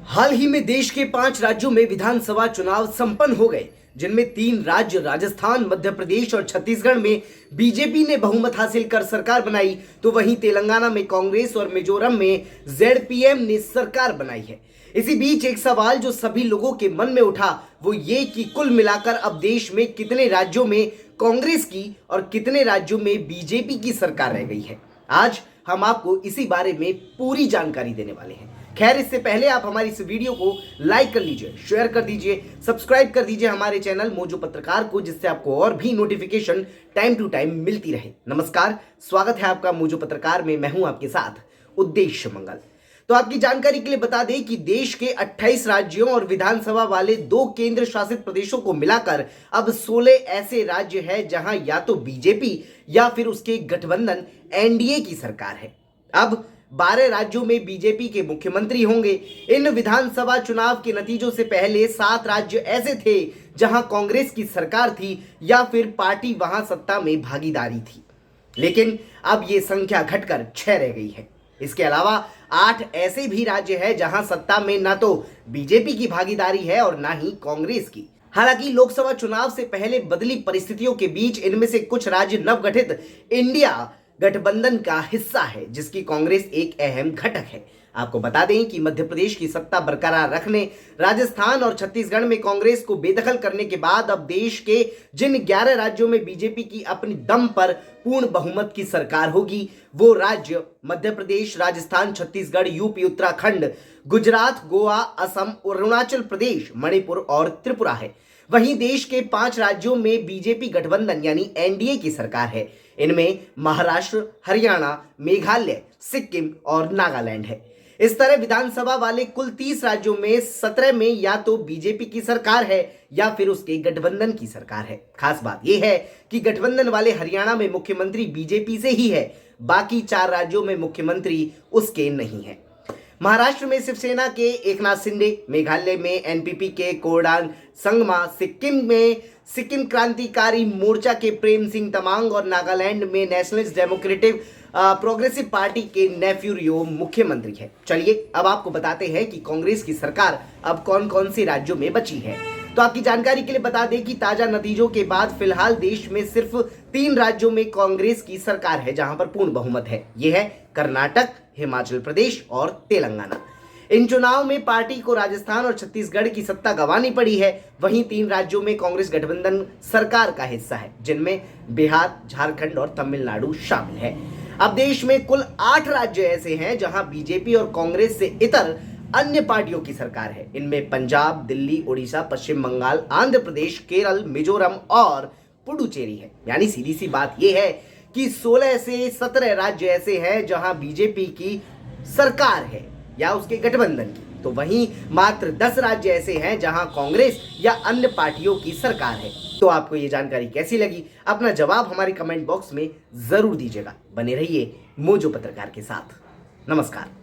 हाल ही में देश के 5 राज्यों में विधानसभा चुनाव संपन्न हो गए, जिनमें 3 राज्य राजस्थान, मध्य प्रदेश और छत्तीसगढ़ में बीजेपी ने बहुमत हासिल कर सरकार बनाई, तो वहीं तेलंगाना में कांग्रेस और मिजोरम में जेडपीएम ने सरकार बनाई है। इसी बीच एक सवाल जो सभी लोगों के मन में उठा वो ये कि कुल मिलाकर अब देश में कितने राज्यों में कांग्रेस की और कितने राज्यों में बीजेपी की सरकार रह गई है। आज हम आपको इसी बारे में पूरी जानकारी देने वाले हैं। खैर, इससे पहले आप हमारी इस वीडियो को लाइक कर लीजिए, शेयर कर दीजिए, सब्सक्राइब कर दीजिए हमारे चैनल मोजो पत्रकार को, जिससे आपको और भी नोटिफिकेशन टाइम टू टाइम मिलती रहे। नमस्कार, स्वागत है आपका मोजो पत्रकार में। मैं हूं आपके साथ उद्देश्य मंगल। तो आपकी जानकारी के लिए बता दें कि देश के 28 राज्यों और विधानसभा वाले 2 केंद्र शासित प्रदेशों को मिलाकर अब 16 ऐसे राज्य हैं जहां या तो बीजेपी या फिर उसके गठबंधन एनडीए की सरकार है। अब 12 राज्यों में बीजेपी के मुख्यमंत्री होंगे। इन विधानसभा चुनाव के नतीजों से पहले 7 राज्य ऐसे थे जहां कांग्रेस की सरकार थी या फिर पार्टी वहां सत्ता में भागीदारी थी, लेकिन अब ये संख्या घटकर 6 रह गई है। इसके अलावा 8 ऐसे भी राज्य हैं जहां सत्ता में ना तो बीजेपी की भागीदारी है और ना ही कांग्रेस की। हालांकि लोकसभा चुनाव से पहले बदली परिस्थितियों के बीच इनमें से कुछ राज्य नवगठित इंडिया गठबंधन का हिस्सा है, जिसकी कांग्रेस एक अहम घटक है। आपको बता दें कि मध्य प्रदेश की सत्ता बरकरार रखने, राजस्थान और छत्तीसगढ़ में कांग्रेस को बेदखल करने के बाद अब देश के जिन 11 राज्यों में बीजेपी की अपनी दम पर पूर्ण बहुमत की सरकार होगी, वो राज्य मध्य प्रदेश, राजस्थान, छत्तीसगढ़, यूपी, उत्तराखंड, गुजरात, गोवा, असम, अरुणाचल प्रदेश, मणिपुर और त्रिपुरा है। वहीं देश के 5 राज्यों में बीजेपी गठबंधन यानी एनडीए की सरकार है। इनमें महाराष्ट्र, हरियाणा, मेघालय, सिक्किम और नागालैंड है। इस तरह विधानसभा वाले कुल 30 राज्यों में 17 में या तो बीजेपी की सरकार है या फिर उसके गठबंधन की सरकार है। खास बात यह है कि गठबंधन वाले हरियाणा में मुख्यमंत्री बीजेपी से ही है, बाकी 4 राज्यों में मुख्यमंत्री उसके नहीं है। महाराष्ट्र में शिवसेना के एकनाथ शिंदे, मेघालय में एनपीपी के कोरडान संगमा, सिक्किम में सिक्किम क्रांतिकारी मोर्चा के प्रेम सिंह तमांग और नागालैंड में नेशनलिस्ट डेमोक्रेटिक प्रोग्रेसिव पार्टी के नेफ्यू रियो मुख्यमंत्री है। चलिए अब आपको बताते हैं कि कांग्रेस की सरकार अब कौन कौन से राज्यों में बची है। तो आपकी जानकारी के लिए बता दें कि ताजा नतीजों के बाद फिलहाल देश में सिर्फ 3 राज्यों में कांग्रेस की सरकार है जहां पर पूर्ण बहुमत है। यह है कर्नाटक, हिमाचल प्रदेश और तेलंगाना। इन चुनाव में पार्टी को राजस्थान और छत्तीसगढ़ की सत्ता गंवानी पड़ी है। वहीं 3 राज्यों में कांग्रेस गठबंधन सरकार का हिस्सा है, जिनमें बिहार, झारखंड और तमिलनाडु शामिल है। अब देश में कुल 8 राज्य ऐसे हैं जहां बीजेपी और कांग्रेस से इतर अन्य पार्टियों की सरकार है। इनमें पंजाब, दिल्ली, उड़ीसा, पश्चिम बंगाल, आंध्र प्रदेश, केरल, मिजोरम और पुडुचेरी है। यानी सीधी सी बात यह है कि 16 से 17 राज्य ऐसे हैं जहां बीजेपी की सरकार है या उसके गठबंधन की, तो वहीं मात्र 10 राज्य ऐसे हैं जहां कांग्रेस या अन्य पार्टियों की सरकार है। तो आपको ये जानकारी कैसी लगी? अपना जवाब हमारे कमेंट बॉक्स में जरूर दीजिएगा। बने रहिए मोजो पत्रकार के साथ। नमस्कार।